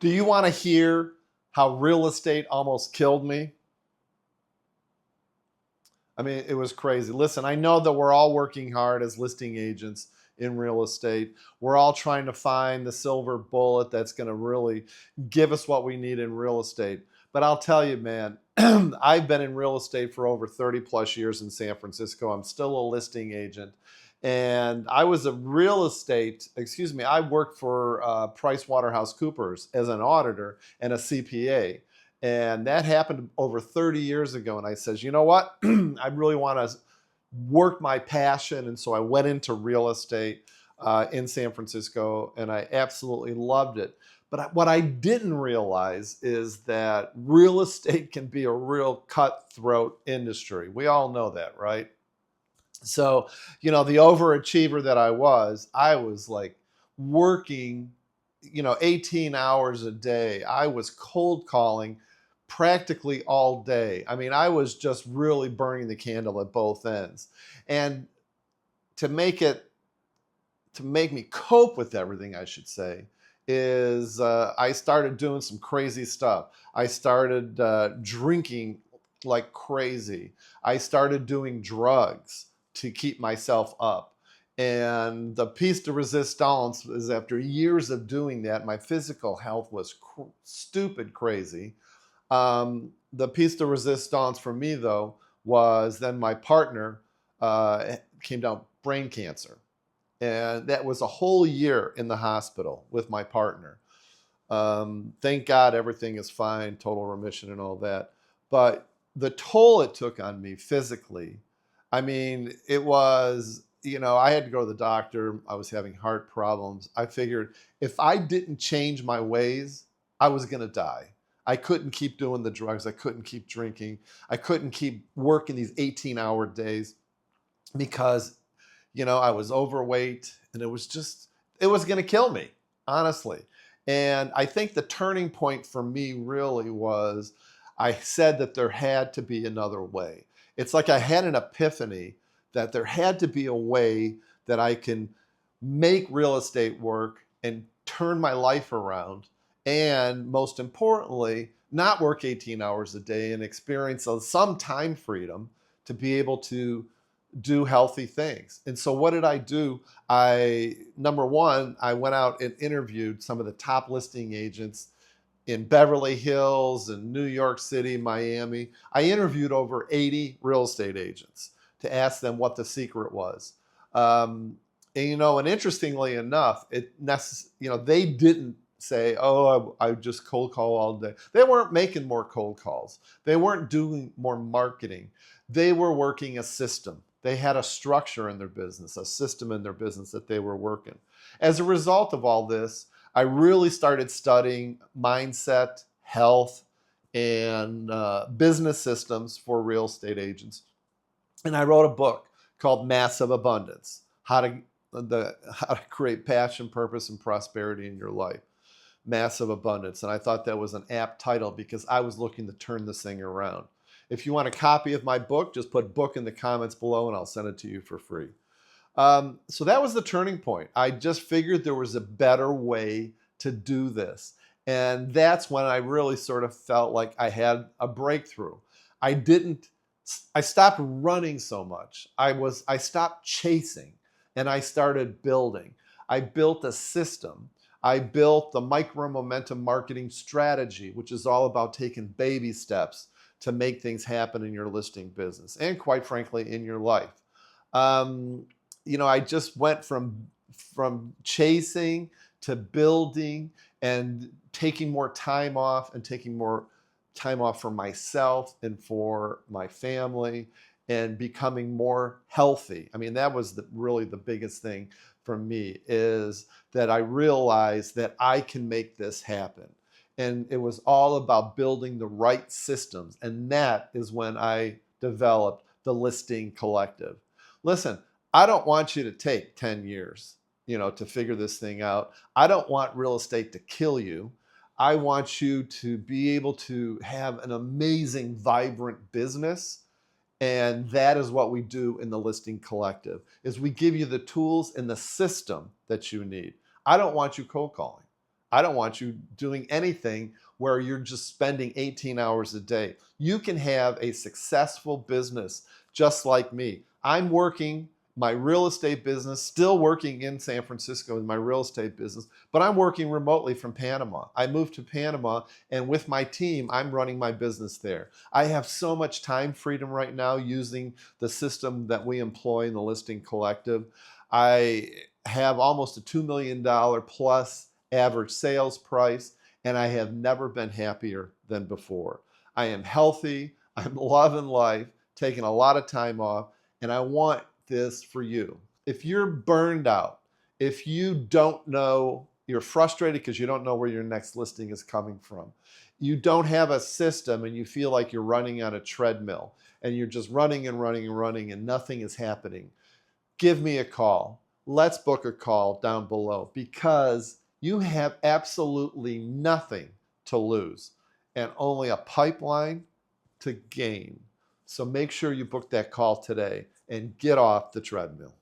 Do you want to hear how real estate almost killed me? I mean, it was crazy. Listen, I know that we're all working hard as listing agents in real estate. We're all trying to find the silver bullet that's going to really give us what we need in real estate. But I'll tell you, man, I've been in real estate for over 30 plus years in San Francisco. I'm still a listing agent. And I was a I worked for PricewaterhouseCoopers as an auditor and a CPA. And that happened over 30 years ago. And I says, you know what? I really want to work my passion. And so I went into real estate in San Francisco, and I absolutely loved it. But what I didn't realize is that real estate can be a real cutthroat industry. We all know that, right? So, the overachiever that I was like working, 18 hours a day. I was cold calling practically all day. I mean, I was just really burning the candle at both ends. And to make me cope with everything, I should say, is I started doing some crazy stuff. I started drinking like crazy. I started doing drugs to keep myself up. And the piece de resistance is, after years of doing that, my physical health was stupid crazy. The piece de resistance for me, though, was then my partner came down brain cancer. And that was a whole year in the hospital with my partner. Thank God everything is fine, total remission and all that. But the toll it took on me physically, I mean, it was, I had to go to the doctor. I was having heart problems. I figured if I didn't change my ways, I was going to die. I couldn't keep doing the drugs. I couldn't keep drinking. I couldn't keep working these 18-hour days because, I was overweight, and it was going to kill me, honestly. And I think the turning point for me really was I said that there had to be another way. It's like I had an epiphany that there had to be a way that I can make real estate work and turn my life around. And most importantly, not work 18 hours a day and experience some time freedom to be able to do healthy things. And so what did I do? Number one, I went out and interviewed some of the top listing agents in Beverly Hills and New York City, Miami. I interviewed over 80 real estate agents to ask them what the secret was. And interestingly enough, they didn't say, oh, I just cold call all day. They weren't making more cold calls. They weren't doing more marketing. They were working a system. They had a structure in their business, a system in their business that they were working. As a result of all this, I really started studying mindset, health, and business systems for real estate agents. And I wrote a book called Massive Abundance, how to create passion, purpose, and prosperity in your life. Massive Abundance. And I thought that was an apt title because I was looking to turn this thing around. If you want a copy of my book, just put book in the comments below and I'll send it to you for free. So that was the turning point. I just figured there was a better way to do this. And that's when I really sort of felt like I had a breakthrough. I stopped running so much. I stopped chasing and I started building. I built a system. I built the micro momentum marketing strategy, which is all about taking baby steps to make things happen in your listing business and, quite frankly, in your life. I just went from chasing to building and taking more time off and taking more time off for myself and for my family and becoming more healthy. I mean, that was really the biggest thing for me, is that I realized that I can make this happen. And it was all about building the right systems. And that is when I developed the Listing Collective. Listen, I don't want you to take 10 years, to figure this thing out. I don't want real estate to kill you. I want you to be able to have an amazing, vibrant business. And that is what we do in the Listing Collective, is we give you the tools and the system that you need. I don't want you cold calling. I don't want you doing anything where you're just spending 18 hours a day. You can have a successful business just like me. I'm working my real estate business, still working in San Francisco in my real estate business, but I'm working remotely from Panama. I moved to Panama, and with my team, I'm running my business there. I have so much time freedom right now using the system that we employ in the Listing Collective. I have almost a $2 million plus average sales price, and I have never been happier than before. I am healthy, I'm loving life, taking a lot of time off, and I want this for you. If you're burned out, if you don't know, you're frustrated because you don't know where your next listing is coming from, you don't have a system and you feel like you're running on a treadmill and you're just running and running and running and nothing is happening, give me a call. Let's book a call down below, because you have absolutely nothing to lose and only a pipeline to gain. So make sure you book that call today and get off the treadmill.